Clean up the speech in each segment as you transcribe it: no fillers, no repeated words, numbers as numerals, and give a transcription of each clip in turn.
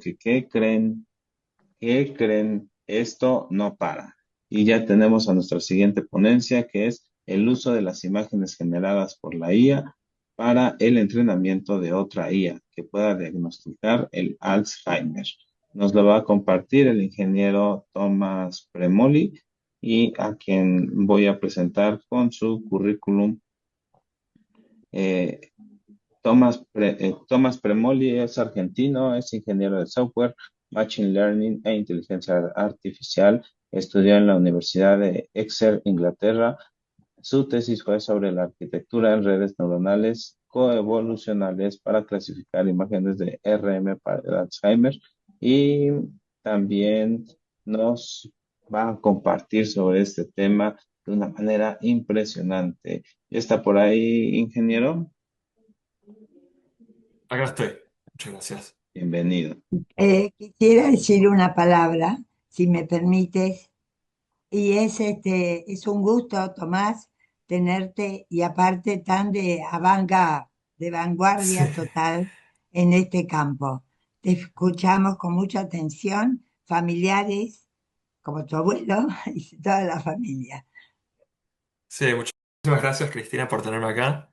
porque ¿qué creen? ¿Qué creen? Esto no para. Y ya tenemos a nuestra siguiente ponencia, que es el uso de las imágenes generadas por la IA para el entrenamiento de otra IA que pueda diagnosticar el Alzheimer. Nos lo va a compartir el ingeniero Tomás Premoli y a quien voy a presentar con su currículum. Eh, Tomás Premoli es argentino, es ingeniero de software, Machine Learning e inteligencia artificial. Estudió en la Universidad de Exeter, Inglaterra. Su tesis fue sobre la arquitectura en redes neuronales coevolucionales para clasificar imágenes de RM para el Alzheimer y también nos va a compartir sobre este tema de una manera impresionante. ¿Ya está por ahí, ingeniero? Acá estoy. Muchas gracias. Bienvenido. Quisiera decir una palabra, si me permites, y es un gusto, Tomás, tenerte y aparte tan de Sí, vanguardia total en este campo. Te escuchamos con mucha atención, familiares, como tu abuelo y toda la familia. sí, muchísimas gracias, Cristina, por tenerme acá.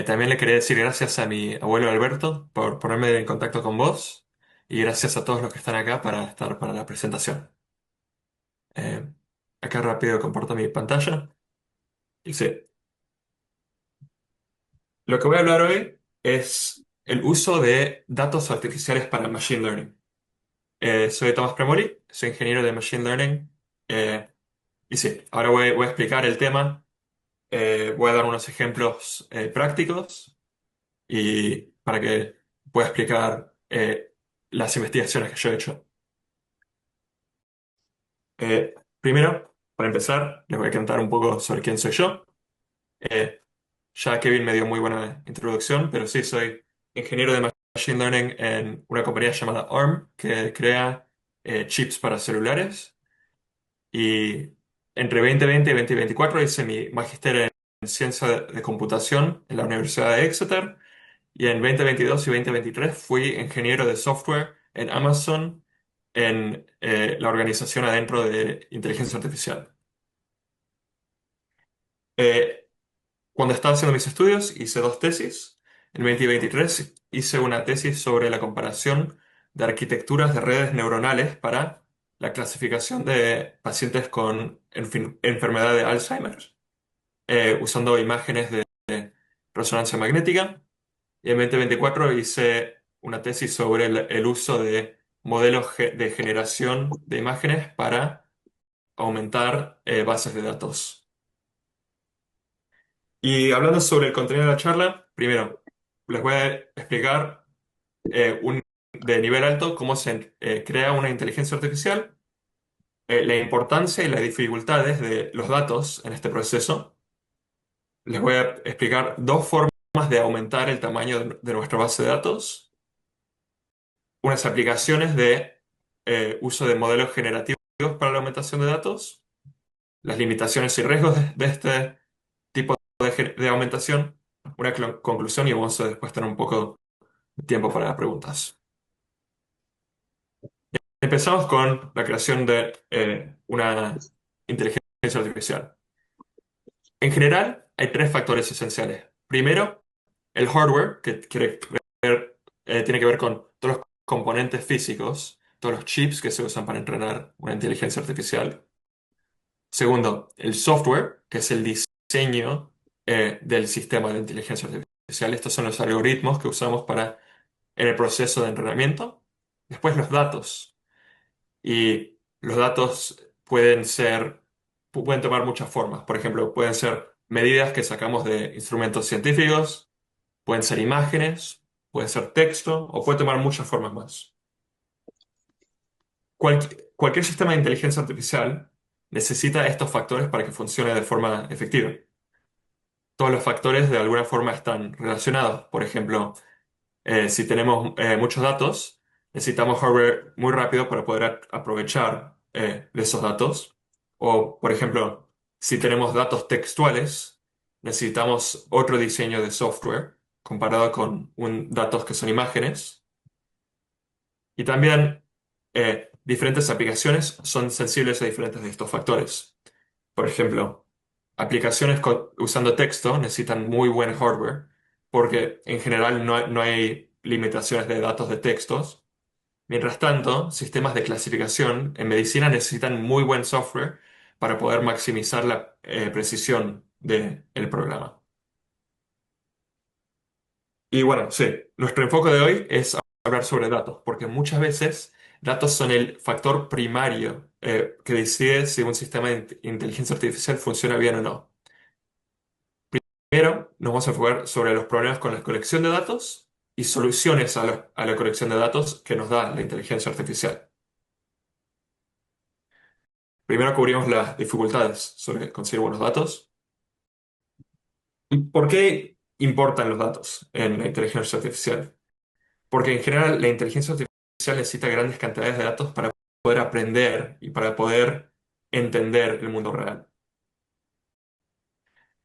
También le quería decir gracias a mi abuelo Alberto por ponerme en contacto con vos y gracias a todos los que están acá para estar para la presentación. Eh, Acá rápido comparto mi pantalla. Y sí, lo que voy a hablar hoy es el uso de datos artificiales para Machine Learning. Soy Tomás Premoli, soy ingeniero de Machine Learning. Y sí, ahora voy a explicar el tema. Voy a dar unos ejemplos prácticos y para que pueda explicar las investigaciones que yo he hecho. Primero, para empezar, les voy a contar un poco sobre quién soy yo. Eh, Ya Kevin me dio muy buena introducción, pero sí, soy ingeniero de Machine Learning en una compañía llamada ARM que crea chips para celulares. Y entre 2020 y 2024 hice mi magíster en ciencia de computación en la Universidad de Exeter. Y en 2022 y 2023 fui ingeniero de software en Amazon en la organización adentro de inteligencia artificial. Eh, Cuando estaba haciendo mis estudios hice dos tesis. En 2023 hice una tesis sobre la comparación de arquitecturas de redes neuronales para la clasificación de pacientes con enfermedad de Alzheimer, usando imágenes de resonancia magnética. Y en 2024 hice una tesis sobre el uso de modelos de generación de imágenes para aumentar bases de datos. Y hablando sobre el contenido de la charla, primero les voy a explicar de nivel alto cómo se crea una inteligencia artificial, la importancia y las dificultades de los datos en este proceso. Les voy a explicar dos formas de aumentar el tamaño de nuestra base de datos, unas aplicaciones de uso de modelos generativos para la aumentación de datos, las limitaciones y riesgos de este tipo de aumentación, una conclusión y vamos a después tener un poco de tiempo para preguntas. Empezamos con la creación de una inteligencia artificial. En general, hay tres factores esenciales. Primero, el hardware, que tiene que ver con todos los componentes físicos, todos los chips que se usan para entrenar una inteligencia artificial. Segundo, el software, que es el diseño del sistema de inteligencia artificial. Estos son los algoritmos que usamos en el proceso de entrenamiento. Después, los datos. Y los datos pueden tomar muchas formas. Por ejemplo, pueden ser medidas que sacamos de instrumentos científicos, pueden ser imágenes, puede ser texto o puede tomar muchas formas más. Cualquier sistema de inteligencia artificial necesita estos factores para que funcione de forma efectiva. Todos los factores de alguna forma están relacionados. Por ejemplo, si tenemos muchos datos, necesitamos hardware muy rápido para poder aprovechar de esos datos. O, por ejemplo, si tenemos datos textuales, necesitamos otro diseño de software comparado con datos que son imágenes. Y también diferentes aplicaciones son sensibles a diferentes de estos factores. Por ejemplo, aplicaciones usando texto necesitan muy buen hardware porque en general no hay limitaciones de datos de textos. Mientras tanto, sistemas de clasificación en medicina necesitan muy buen software para poder maximizar la precisión del programa. Y bueno, sí, nuestro enfoque de hoy es hablar sobre datos, porque muchas veces datos son el factor primario que decide si un sistema de inteligencia artificial funciona bien o no. Primero, nos vamos a enfocar sobre los problemas con la colección de datos y soluciones a la colección de datos que nos da la inteligencia artificial. Primero cubrimos las dificultades sobre conseguir buenos datos. ¿Por qué importan los datos en la inteligencia artificial? Porque en general la inteligencia artificial necesita grandes cantidades de datos para poder aprender y para poder entender el mundo real.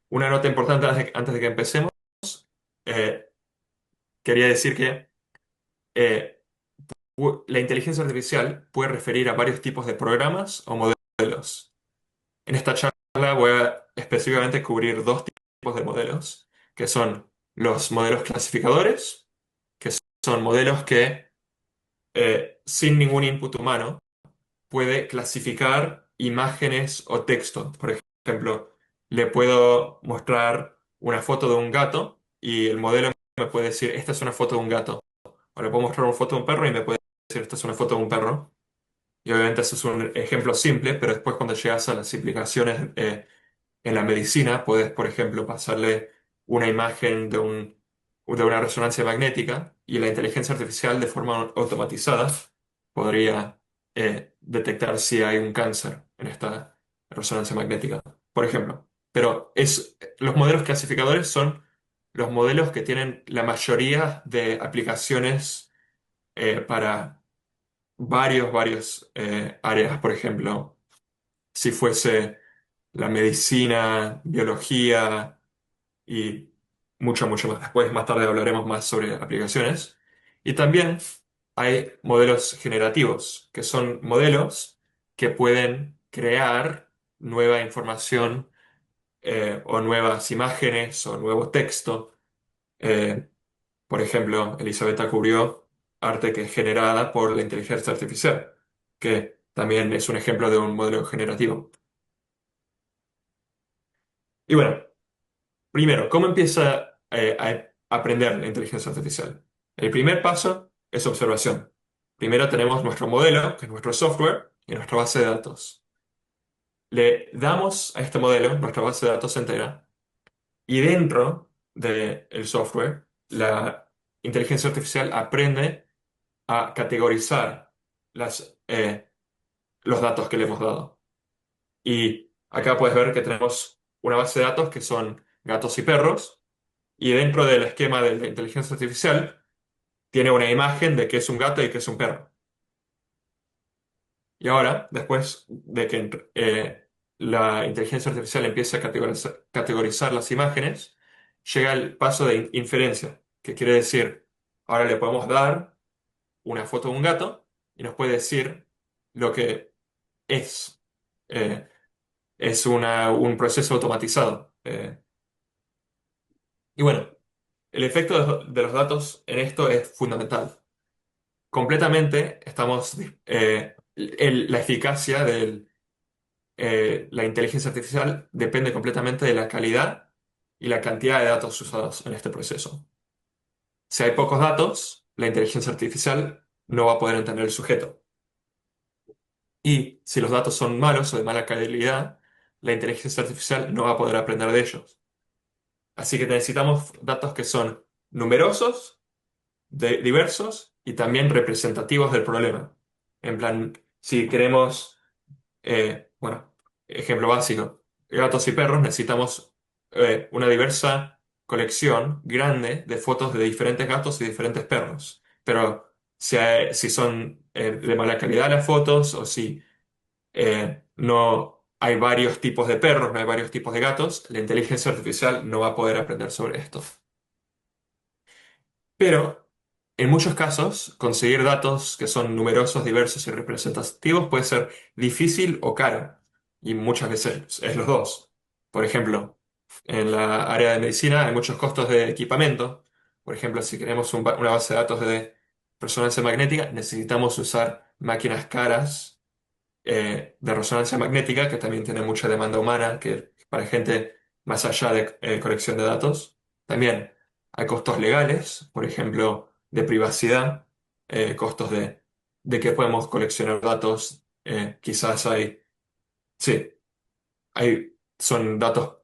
Una nota importante antes de que empecemos, eh, quería decir que eh, la inteligencia artificial puede referir a varios tipos de programas o modelos. En esta charla voy a específicamente cubrir dos tipos de modelos, que son los modelos clasificadores, que son modelos que sin ningún input humano puede clasificar imágenes o texto. Por ejemplo, le puedo mostrar una foto de un gato y el modelo me puede decir, esta es una foto de un gato. O le puedo mostrar una foto de un perro y me puede decir, esta es una foto de un perro. Y obviamente eso es un ejemplo simple, pero después cuando llegas a las implicaciones en la medicina, puedes, por ejemplo, pasarle una imagen de una resonancia magnética y la inteligencia artificial de forma automatizada podría detectar si hay un cáncer en esta resonancia magnética, por ejemplo. Pero los modelos clasificadores son los modelos que tienen la mayoría de aplicaciones para varios áreas, por ejemplo, si fuese la medicina, biología y mucho más. Después, más tarde, hablaremos más sobre aplicaciones. Y también hay modelos generativos, que son modelos que pueden crear nueva información o nuevas imágenes o nuevo texto. Eh, por ejemplo, Elisabetta cubrió arte que es generada por la inteligencia artificial, que también es un ejemplo de un modelo generativo. Y bueno, primero, ¿cómo empieza a aprender la inteligencia artificial? El primer paso es observación. Primero tenemos nuestro modelo, que es nuestro software, y nuestra base de datos. Le damos a este modelo nuestra base de datos entera, y dentro del software, la inteligencia artificial aprende a categorizar los datos que le hemos dado. Y acá puedes ver que tenemos una base de datos que son gatos y perros, y dentro del esquema de la inteligencia artificial tiene una imagen de qué es un gato y qué es un perro. Y ahora, después de que la inteligencia artificial empiece a categorizar las imágenes, llega el paso de inferencia, que quiere decir, ahora le podemos dar una foto de un gato y nos puede decir lo que es. Eh, es un proceso automatizado. Y bueno, el efecto de los datos en esto es fundamental. Completamente estamos, la eficacia de la inteligencia artificial depende completamente de la calidad y la cantidad de datos usados en este proceso. Si hay pocos datos, la inteligencia artificial no va a poder entender el sujeto. Y si los datos son malos o de mala calidad, la inteligencia artificial no va a poder aprender de ellos. Así que necesitamos datos que son numerosos, diversos y también representativos del problema. En plan, si queremos, bueno, ejemplo básico, gatos y perros, necesitamos una diversa colección grande de fotos de diferentes gatos y diferentes perros. Pero si son de mala calidad las fotos o si no hay varios tipos de perros, no hay varios tipos de gatos, la inteligencia artificial no va a poder aprender sobre esto. Pero En muchos casos, conseguir datos que son numerosos, diversos y representativos puede ser difícil o caro, y muchas veces es los dos. Por ejemplo, en la área de medicina hay muchos costos de equipamiento. Por ejemplo, si queremos una base de datos de resonancia magnética, necesitamos usar máquinas caras de resonancia magnética, que también tiene mucha demanda humana, que para gente más allá de colección de datos. También hay costos legales, por ejemplo, de privacidad, costos de que podemos coleccionar datos. Quizás sí, son datos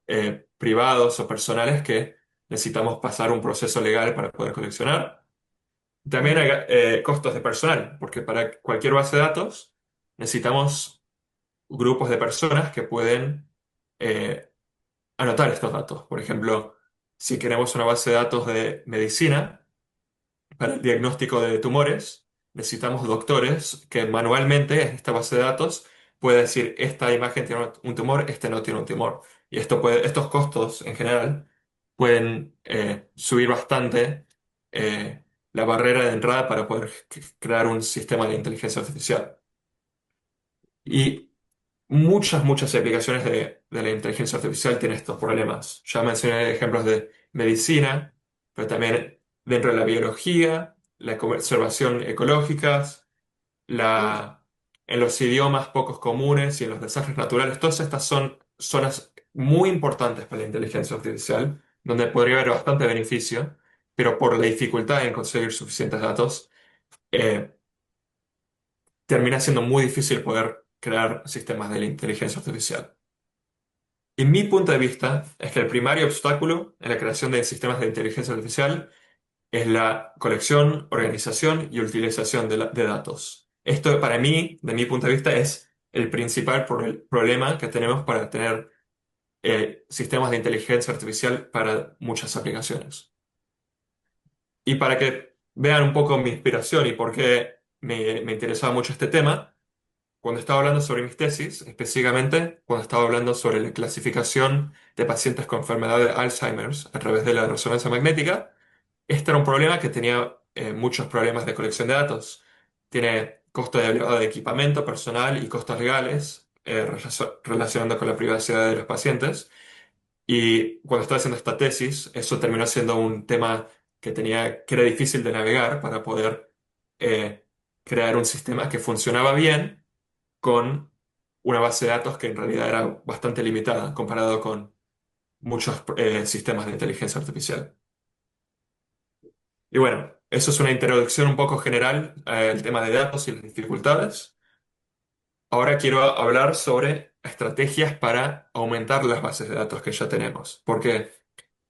privados o personales que necesitamos pasar un proceso legal para poder coleccionar. También hay costos de personal, porque para cualquier base de datos necesitamos grupos de personas que pueden eh, anotar estos datos. Por ejemplo, si queremos una base de datos de medicina para el diagnóstico de tumores, necesitamos doctores que manualmente en esta base de datos pueda decir esta imagen tiene un tumor, este no tiene un tumor. Y estos costos en general pueden subir bastante la barrera de entrada para poder crear un sistema de inteligencia artificial. Y muchas aplicaciones de la inteligencia artificial tienen estos problemas. Ya mencioné ejemplos de medicina, pero también dentro de la biología, la conservación ecológica, en los idiomas pocos comunes y en los desastres naturales. Todas estas son zonas muy importantes para la inteligencia artificial, donde podría haber bastante beneficio, pero por la dificultad en conseguir suficientes datos, eh, termina siendo muy difícil poder crear sistemas de la inteligencia artificial. Y mi punto de vista es que el primario obstáculo en la creación de sistemas de inteligencia artificial es la colección, organización y utilización de datos. Esto para mí, de mi punto de vista, es el principal problema que tenemos para tener sistemas de inteligencia artificial para muchas aplicaciones. Y para que vean un poco mi inspiración y por qué me interesaba mucho este tema, cuando estaba hablando sobre mis tesis, específicamente cuando estaba hablando sobre la clasificación de pacientes con enfermedad de Alzheimer a través de la resonancia magnética, este era un problema que tenía muchos problemas de colección de datos. Tiene costo elevado de equipamiento personal y costos legales relacionando con la privacidad de los pacientes. Y cuando estaba haciendo esta tesis, eso terminó siendo un tema que era difícil de navegar para poder eh, crear un sistema que funcionaba bien con una base de datos que en realidad era bastante limitada comparado con muchos sistemas de inteligencia artificial. Y bueno, eso es una introducción un poco general al tema de datos y las dificultades. Ahora quiero hablar sobre estrategias para aumentar las bases de datos que ya tenemos, porque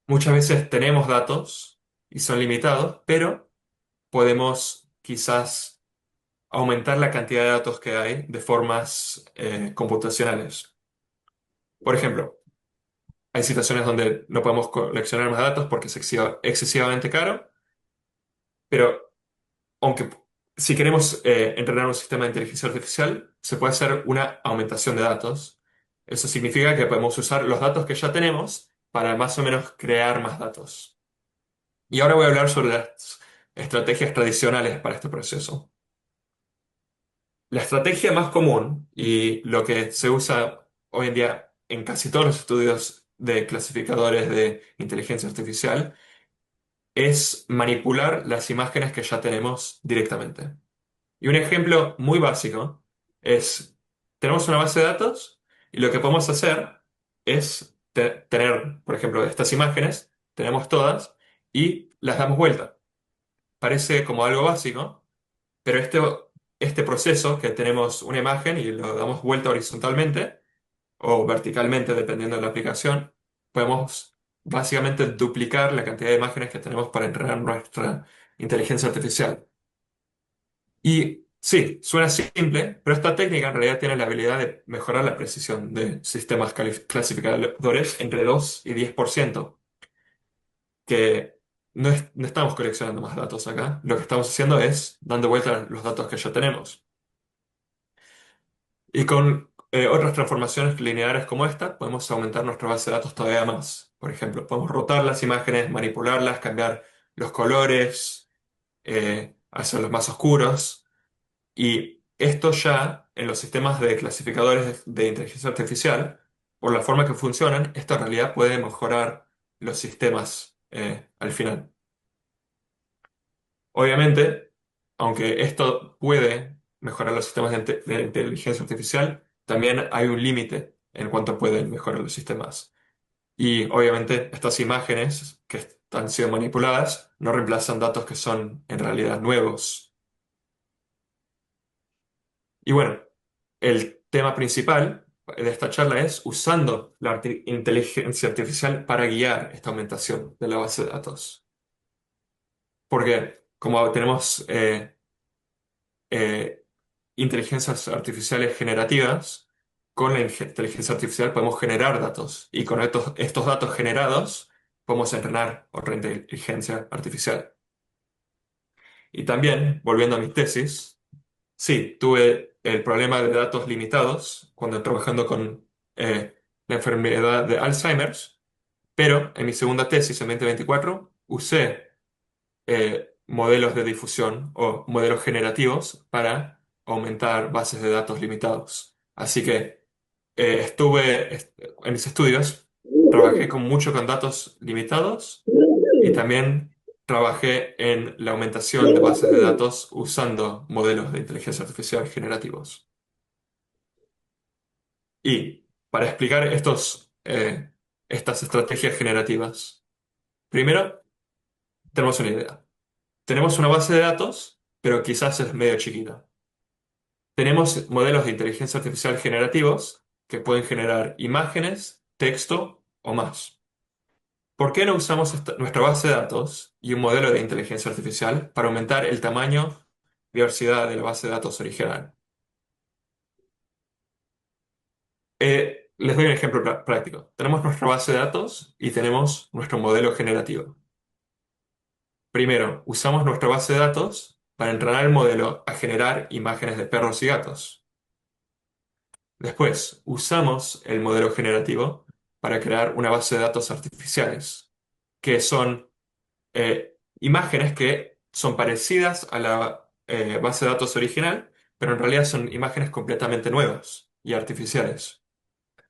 muchas veces tenemos datos y son limitados, pero podemos quizás aumentar la cantidad de datos que hay de formas computacionales. Por ejemplo, hay situaciones donde no podemos coleccionar más datos porque es excesivamente caro, pero aunque si queremos entrenar un sistema de inteligencia artificial, se puede hacer una aumentación de datos. Eso significa que podemos usar los datos que ya tenemos para más o menos crear más datos. Y ahora voy a hablar sobre las estrategias tradicionales para este proceso. La estrategia más común y lo que se usa hoy en día en casi todos los estudios de clasificadores de inteligencia artificial es manipular las imágenes que ya tenemos directamente. Y un ejemplo muy básico es, tenemos una base de datos y lo que podemos hacer es tener, por ejemplo, estas imágenes, tenemos todas y las damos vuelta. Parece como algo básico, pero este proceso que tenemos una imagen y lo damos vuelta horizontalmente o verticalmente, dependiendo de la aplicación, podemos básicamente duplicar la cantidad de imágenes que tenemos para entrenar nuestra inteligencia artificial. Y sí, suena simple, pero esta técnica en realidad tiene la habilidad de mejorar la precisión de sistemas clasificadores entre 2 y 10%, que no estamos coleccionando más datos acá, lo que estamos haciendo es dando vuelta a los datos que ya tenemos. Y con otras transformaciones lineares como esta, podemos aumentar nuestra base de datos todavía más. Por ejemplo, podemos rotar las imágenes, manipularlas, cambiar los colores, hacia los más oscuros. Y esto ya en los sistemas de clasificadores de inteligencia artificial, por la forma que funcionan, esto en realidad puede mejorar los sistemas al final. Obviamente, aunque esto puede mejorar los sistemas de inteligencia artificial, también hay un límite en cuanto pueden mejorar los sistemas. Y obviamente estas imágenes que han sido manipuladas no reemplazan datos que son en realidad nuevos. Y bueno, el tema principal de esta charla es usando la inteligencia artificial para guiar esta aumentación de la base de datos. Porque como tenemos eh, inteligencias artificiales generativas, con la inteligencia artificial podemos generar datos y con estos datos generados podemos entrenar otra inteligencia artificial. Y también, volviendo a mi tesis, sí, tuve el problema de datos limitados cuando trabajando con la enfermedad de Alzheimer's, pero en mi segunda tesis en 2024 usé modelos de difusión o modelos generativos para aumentar bases de datos limitados. Así que en mis estudios, trabajé mucho con datos limitados y también trabajé en la aumentación de bases de datos usando modelos de inteligencia artificial generativos. Y para explicar estas estrategias generativas, primero tenemos una idea. Tenemos una base de datos, pero quizás es medio chiquita. Tenemos modelos de inteligencia artificial generativos que pueden generar imágenes, texto o más. ¿Por qué no usamos nuestra base de datos y un modelo de inteligencia artificial para aumentar el tamaño y diversidad de la base de datos original? Les doy un ejemplo práctico. Tenemos nuestra base de datos y tenemos nuestro modelo generativo. Primero, usamos nuestra base de datos para entrenar el modelo a generar imágenes de perros y gatos. Después, usamos el modelo generativo para crear una base de datos artificiales, que son imágenes que son parecidas a la base de datos original, pero en realidad son imágenes completamente nuevas y artificiales.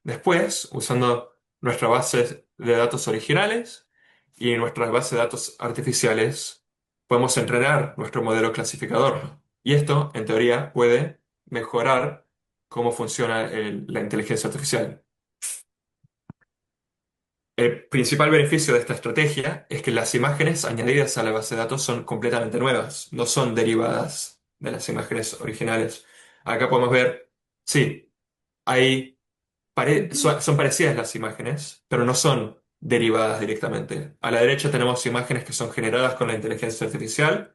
Después, usando nuestra base de datos originales y nuestra base de datos artificiales, podemos entrenar nuestro modelo clasificador. Y esto, en teoría, puede mejorar cómo funciona la inteligencia artificial. El principal beneficio de esta estrategia es que las imágenes añadidas a la base de datos son completamente nuevas, no son derivadas de las imágenes originales. Acá podemos ver, sí, hay son parecidas las imágenes, pero no son derivadas directamente. A la derecha tenemos imágenes que son generadas con la inteligencia artificial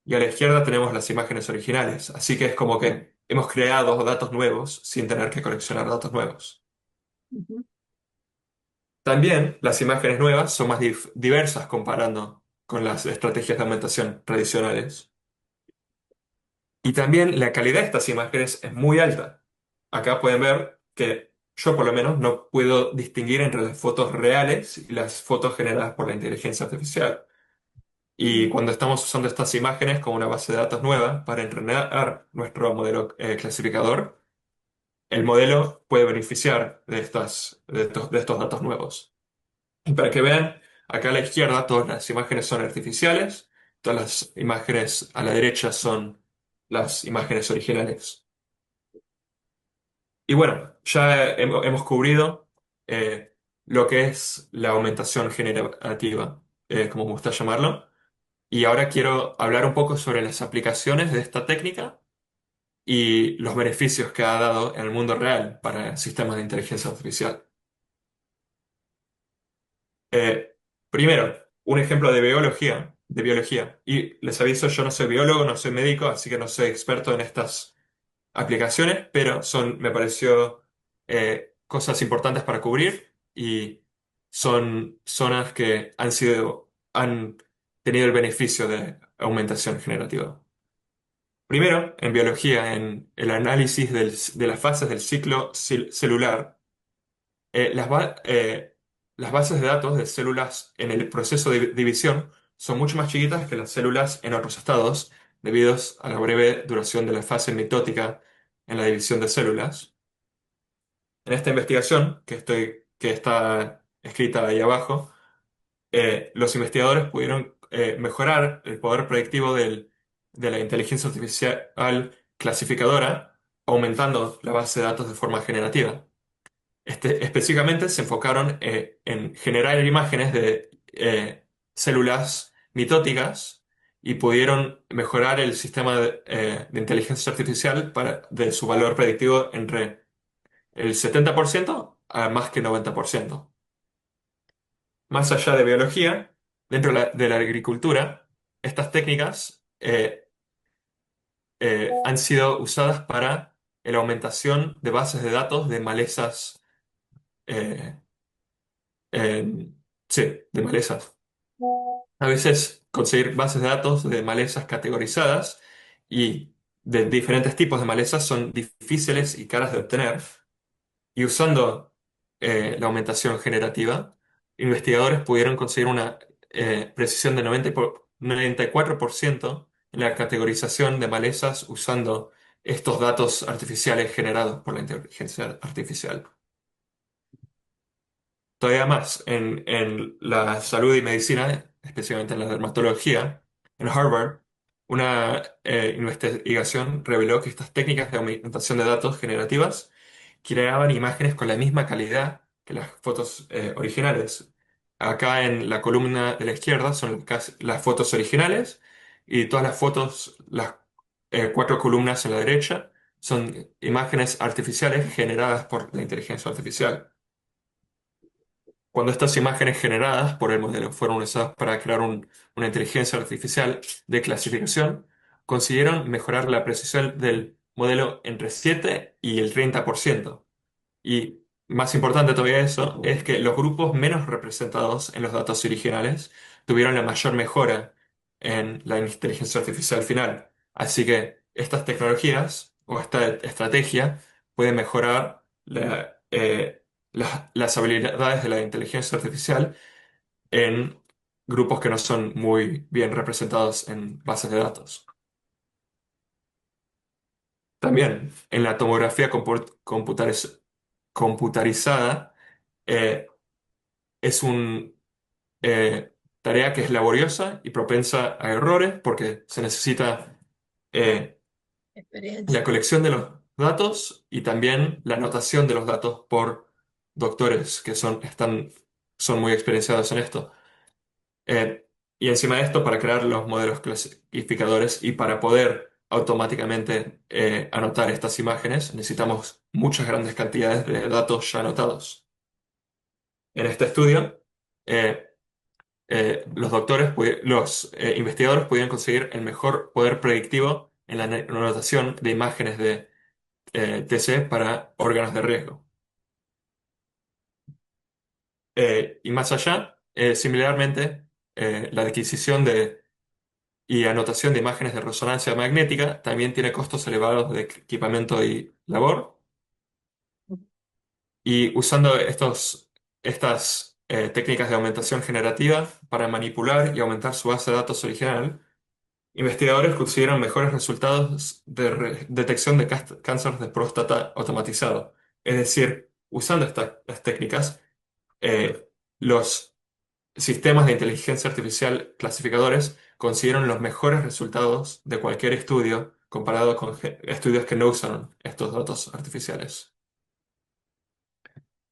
y a la izquierda tenemos las imágenes originales. Así que es como que hemos creado datos nuevos sin tener que coleccionar datos nuevos. Ujú. También las imágenes nuevas son más diversas comparando con las estrategias de aumentación tradicionales. Y también la calidad de estas imágenes es muy alta. Acá pueden ver que yo por lo menos no puedo distinguir entre las fotos reales y las fotos generadas por la inteligencia artificial. Y cuando estamos usando estas imágenes como una base de datos nueva para entrenar nuestro modelo clasificador, el modelo puede beneficiar de estos datos nuevos. Y para que vean, acá a la izquierda todas las imágenes son artificiales, todas las imágenes a la derecha son las imágenes originales. Y bueno, ya hemos cubrido lo que es la aumentación generativa, como me gusta llamarlo, y ahora quiero hablar un poco sobre las aplicaciones de esta técnica y los beneficios que ha dado en el mundo real para sistemas de inteligencia artificial. Eh, Primero, un ejemplo de biología. Y les aviso, yo no soy biólogo, no soy médico, así que no soy experto en estas aplicaciones, pero me pareció cosas importantes para cubrir y son zonas que han tenido el beneficio de aumentación generativa. Primero, en biología, en el análisis de las fases del ciclo celular, las bases de datos de células en el proceso de división son mucho más chiquitas que las células en otros estados, debido a la breve duración de la fase mitótica en la división de células. En esta investigación, que está escrita ahí abajo, los investigadores pudieron mejorar el poder predictivo de la inteligencia artificial clasificadora, aumentando la base de datos de forma generativa. Específicamente se enfocaron en generar imágenes de células mitóticas y pudieron mejorar el sistema de inteligencia artificial de su valor predictivo entre el 70% a más que 90%. Más allá de biología, dentro de la agricultura, estas técnicas han sido usadas para la aumentación de bases de datos de malezas, eh, sí, de malezas. A veces conseguir bases de datos de malezas categorizadas y de diferentes tipos de malezas son difíciles y caras de obtener. Y usando la aumentación generativa, investigadores pudieron conseguir una precisión de 94% en la categorización de malezas usando estos datos artificiales generados por la inteligencia artificial. Todavía más, en la salud y medicina, especialmente en la dermatología, en Harvard, una investigación reveló que estas técnicas de aumentación de datos generativas creaban imágenes con la misma calidad que las fotos originales. Acá en la columna de la izquierda son las fotos originales y todas las fotos, las cuatro columnas en la derecha, son imágenes artificiales generadas por la inteligencia artificial. Cuando estas imágenes generadas por el modelo fueron usadas para crear una inteligencia artificial de clasificación, consiguieron mejorar la precisión del modelo entre 7 y el 30%. Y más importante todavía eso, es que los grupos menos representados en los datos originales tuvieron la mayor mejora en la inteligencia artificial final. Así que estas tecnologías o esta estrategia puede mejorar las habilidades de la inteligencia artificial en grupos que no son muy bien representados en bases de datos. También en la tomografía computarizada, eh, es una tarea que es laboriosa y propensa a errores porque se necesita eh, la Experiencia. colección de los datos y también la anotación de los datos por doctores que son muy experienciados en esto. Eh, y encima de esto, para crear los modelos clasificadores y para poder automáticamente anotar estas imágenes, necesitamos muchas grandes cantidades de datos ya anotados. En este estudio, eh, los investigadores pudieron conseguir el mejor poder predictivo en la anotación de imágenes de TC para órganos de riesgo. Y más allá, similarmente, la adquisición y anotación de imágenes de resonancia magnética también tiene costos elevados de equipamiento y labor. Y usando estas técnicas de aumentación generativa para manipular y aumentar su base de datos original, investigadores consiguieron mejores resultados de detección de cáncer de próstata automatizado. Es decir, usando estas técnicas, eh, los sistemas de inteligencia artificial clasificadores consiguieron los mejores resultados de cualquier estudio comparado con estudios que no usan estos datos artificiales.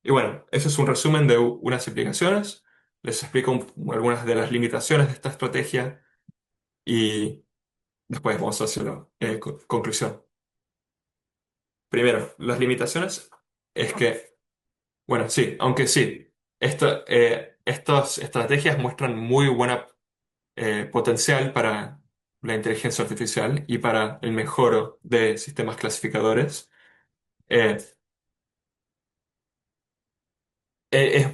Y bueno, eso es un resumen de unas implicaciones. Les explico algunas de las limitaciones de esta estrategia y después vamos a hacer la conclusión. Primero, las limitaciones es que, bueno, sí, aunque sí, estas estrategias muestran muy buena potencial para la inteligencia artificial y para el mejoro de sistemas clasificadores. Eh, es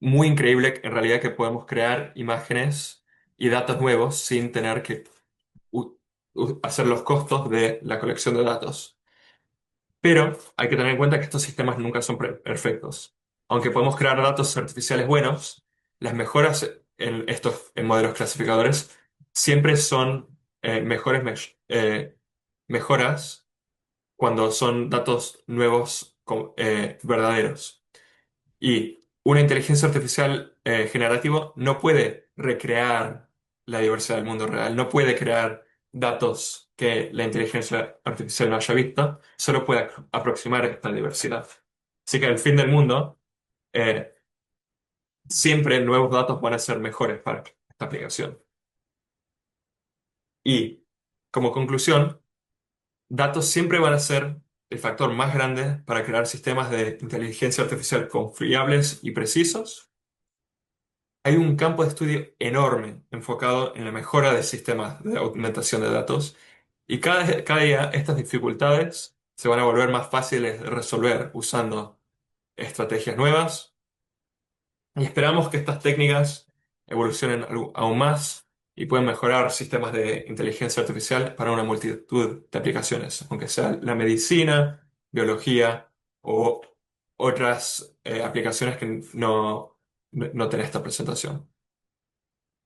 muy increíble en realidad que podemos crear imágenes y datos nuevos sin tener que u- hacer los costos de la colección de datos. Pero hay que tener en cuenta que estos sistemas nunca son perfectos. Aunque podemos crear datos artificiales buenos, las mejoras en modelos clasificadores siempre son mejoras cuando son datos nuevos verdaderos. Y una inteligencia artificial generativa no puede recrear la diversidad del mundo real, no puede crear datos que la inteligencia artificial no haya visto, solo puede aproximar esta diversidad. Así que el fin del mundo, eh, siempre nuevos datos van a ser mejores para esta aplicación. Y como conclusión, datos siempre van a ser el factor más grande para crear sistemas de inteligencia artificial confiables y precisos. Hay un campo de estudio enorme enfocado en la mejora de sistemas de augmentación de datos y cada día estas dificultades se van a volver más fáciles de resolver usando estrategias nuevas y esperamos que estas técnicas evolucionen aún más y puedan mejorar sistemas de inteligencia artificial para una multitud de aplicaciones, aunque sea la medicina, biología o otras aplicaciones que no tienen esta presentación.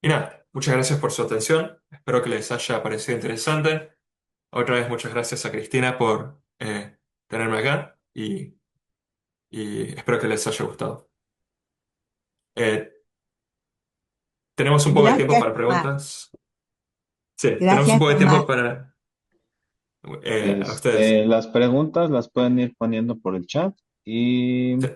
Y nada, muchas gracias por su atención. Espero que les haya parecido interesante. Otra vez muchas gracias a Cristina por tenerme acá y espero que les haya gustado. Eh, Tenemos un poco de tiempo Gracias, para Tomás. preguntas. Sí, tenemos un Gracias, poco de Tomás. tiempo para a ustedes. Las preguntas las pueden ir poniendo por el chat y Sí.